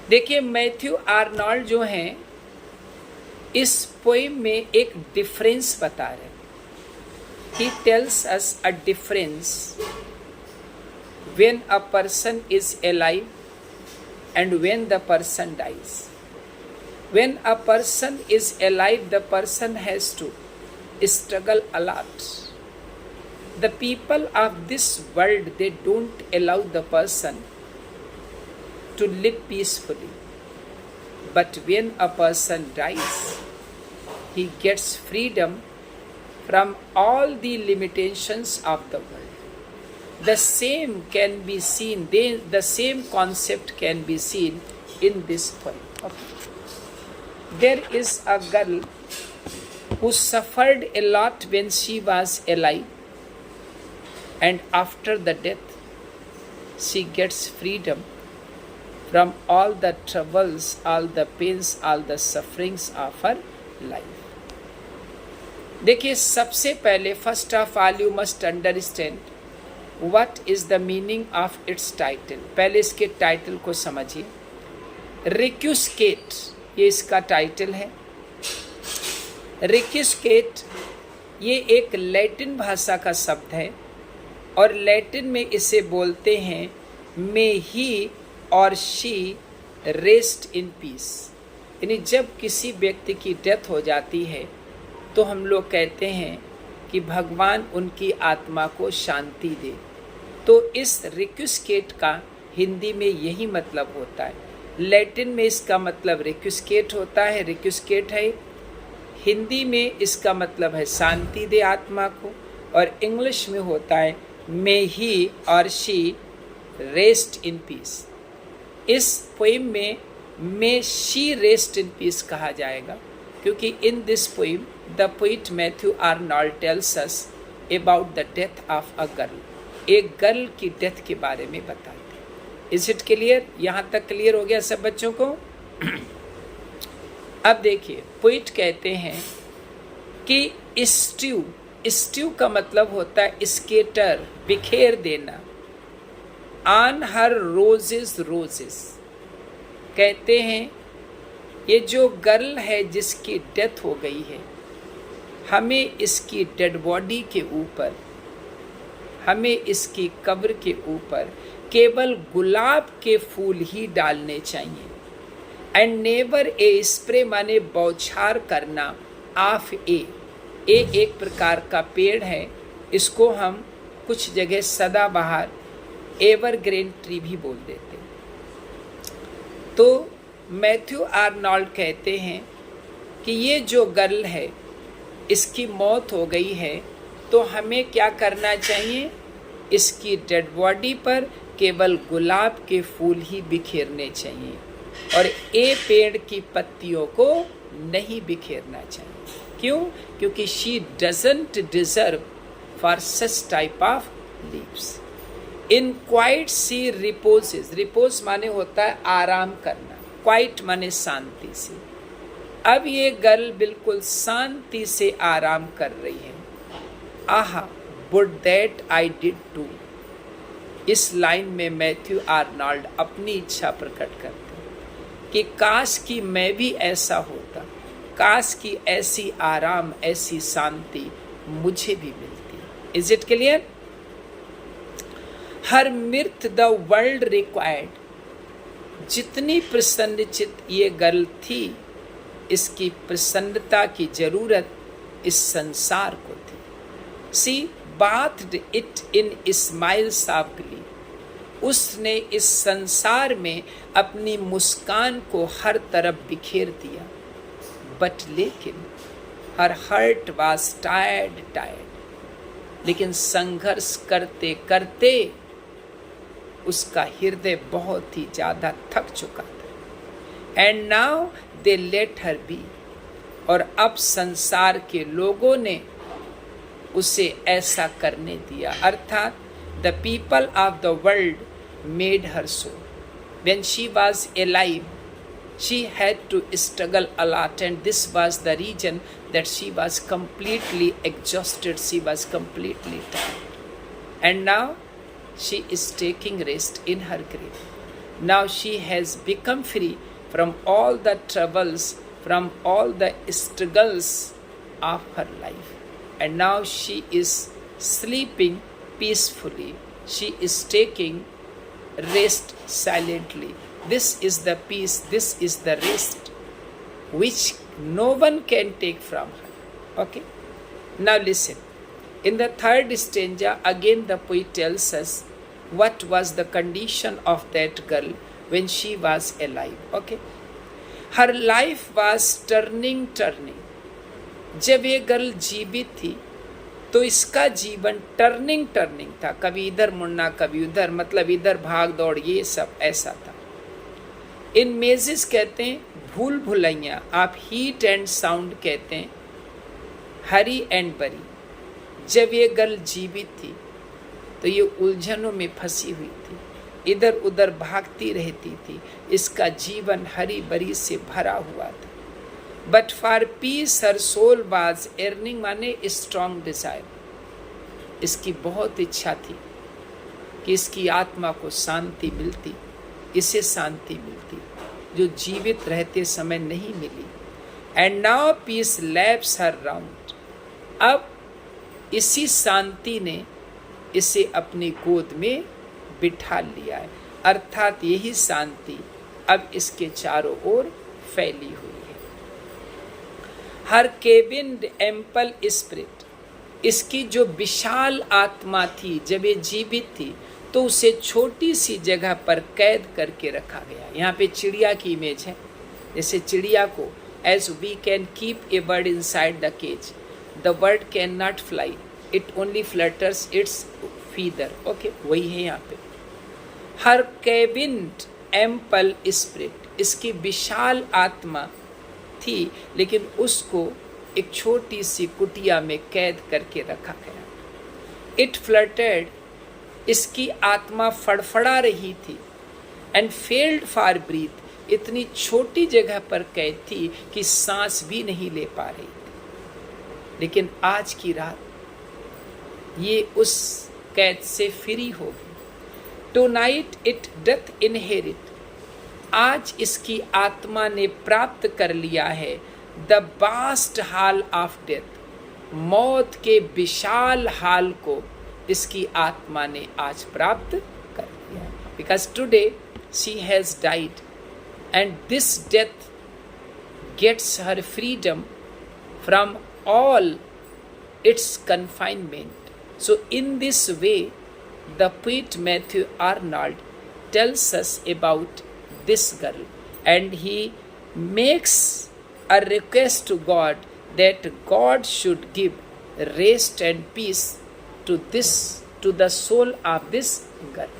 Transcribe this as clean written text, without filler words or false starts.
देखिए, Matthew Arnold जो हैं इस पोइम में एक डिफरेंस बता रहे हैं. He tells us a difference when a person is alive and when the person dies. When a person is alive, the person has to struggle a lot. The people of this world, they don't allow the person to live peacefully. But when a person dies, he gets freedom from all the limitations of the world. The same can be seen, the same concept can be seen in this poem. Okay. There is a girl who suffered a lot when she was alive, and after the death, she gets freedom from all the troubles, all the pains, all the sufferings of her life. देखिए, सबसे पहले first of all you must understand What is the meaning of its title? पहले इसके title को समझिए. रिक्यूस्केट, ये इसका title है. रिक्यूस्केट ये एक लैटिन भाषा का शब्द है और लैटिन में इसे बोलते हैं मे ही और शी रेस्ट इन पीस. यानी जब किसी व्यक्ति की डेथ हो जाती है तो हम लोग कहते हैं कि भगवान उनकी आत्मा को शांति दे. तो इस रिक्यूस्केट का हिंदी में यही मतलब होता है. लैटिन में इसका मतलब रिक्यूस्केट होता है, रिक्यूस्केट है. हिंदी में इसका मतलब है शांति दे आत्मा को, और इंग्लिश में होता है मे ही और शी रेस्ट इन पीस. इस पोइम में मे शी रेस्ट इन पीस कहा जाएगा क्योंकि in this poem the poet Matthew Arnold tells us about the death of a girl. एक गर्ल की डेथ के बारे में बताते हैं. Is it clear? यहाँ तक क्लियर हो गया सब बच्चों को? अब देखिए, पोइट कहते हैं कि स्ट्यू, स्ट्यू का मतलब होता है स्केटर, बिखेर देना. ऑन हर रोजेस रोजेस, कहते हैं ये जो गर्ल है जिसकी डेथ हो गई है, हमें इसकी डेड बॉडी के ऊपर, हमें इसकी कब्र के ऊपर केवल गुलाब के फूल ही डालने चाहिए. एंड नेवर ए स्प्रे, माने बौछार करना, ऑफ ए एक प्रकार का पेड़ है. इसको हम कुछ जगह सदाबहार, एवरग्रीन ट्री भी बोल देते. तो मैथ्यू आर्नोल्ड कहते हैं कि ये जो गर्ल है इसकी मौत हो गई है तो हमें क्या करना चाहिए? इसकी डेड बॉडी पर केवल गुलाब के फूल ही बिखेरने चाहिए और ए पेड़ की पत्तियों को नहीं बिखेरना चाहिए. क्यों? क्योंकि she doesn't deserve for such type of leaves. In quite sea reposes, repose माने होता है आराम करना, क्वाइट माने शांति से. अब ये गर्ल बिल्कुल शांति से आराम कर रही है. आहा, would that I did too. इस लाइन में मैथ्यू आर्नोल्ड अपनी इच्छा प्रकट करते हैं कि काश कि मैं भी ऐसा होता, काश कि ऐसी आराम, ऐसी शांति मुझे भी मिलती. Is it clear? Her मिर्थ the world required. जितनी प्रसन्नचित ये गर्ल थी, इसकी प्रसन्नता की जरूरत इस संसार को थी. सी bathed it in smiles of glee. उसने इस संसार में अपनी मुस्कान को हर तरफ बिखेर दिया. बट लेकिन हर हर्ट was tired. लेकिन संघर्ष करते करते उसका हृदय बहुत ही ज्यादा थक चुका था. And now they let her be. और अब संसार के लोगों ने उसे ऐसा करने दिया. अर्थात the people of the world made her so. When she was alive she had to struggle a lot, and this was the reason that she was completely exhausted, she was completely tired, and now she is taking rest in her grave. Now she has become free from all the troubles, from all the struggles of her life. And now she is sleeping peacefully. She is taking rest silently. This is the peace, this is the rest which no one can take from her. Okay? Now listen. In the third stanza, again the poet tells us what was the condition of that girl when she was alive. Okay? Her life was turning. जब ये girl जीवित थी तो इसका जीवन turning था, कभी इधर मुड़ना कभी उधर, मतलब इधर भाग दौड़, ये सब ऐसा था। इन मेजिस कहते हैं भूल भुलैया, आप हीट एंड साउंड कहते हैं हरी एंड बरी। जब ये गर्ल जीवित थी तो ये उलझनों में फंसी हुई थी, इधर उधर भागती रहती थी, इसका जीवन हरी बरी से भरा हुआ था। But for peace her soul was yearning, माने स्ट्रॉन्ग डिजायर। इसकी बहुत इच्छा थी कि इसकी आत्मा को शांति मिलती, इसे शांति मिलती जो जीवित रहते समय नहीं मिली। And now peace laps her round, अब इसी शांति ने इसे अपनी गोद में बिठा लिया है, अर्थात यही शांति अब इसके चारों ओर फैली हुई है। हर केबिन एम्पल स्पिरिट, इसकी जो विशाल आत्मा थी जब ये जीवित थी तो उसे छोटी सी जगह पर कैद करके रखा गया। यहाँ पे चिड़िया की इमेज है, जैसे चिड़िया को as we can keep a bird inside the cage, the bird can not fly, it only flutters its feather. Okay, वही है यहाँ पे। हर केबिन एम्पल स्पिरिट, इसकी विशाल आत्मा थी लेकिन उसको एक छोटी सी कुटिया में कैद करके रखा गया। इट फ्लटेड, इसकी आत्मा फड़फड़ा रही थी। एंड फेल्ड फॉर ब्रीथ, इतनी छोटी जगह पर कैद थी कि सांस भी नहीं ले पा रही थी। लेकिन आज की रात ये उस कैद से फ्री हो गई। टुनाइट इट डथ इनहेरिट, आज इसकी आत्मा ने प्राप्त कर लिया है the vast hall of death, मौत के विशाल हाल को इसकी आत्मा ने आज प्राप्त कर लिया है। Because today she has died and this death gets her freedom from all its confinement. So in this way the poet Matthew Arnold tells us about this girl, and he makes a request to God that God should give rest and peace to the soul of this girl.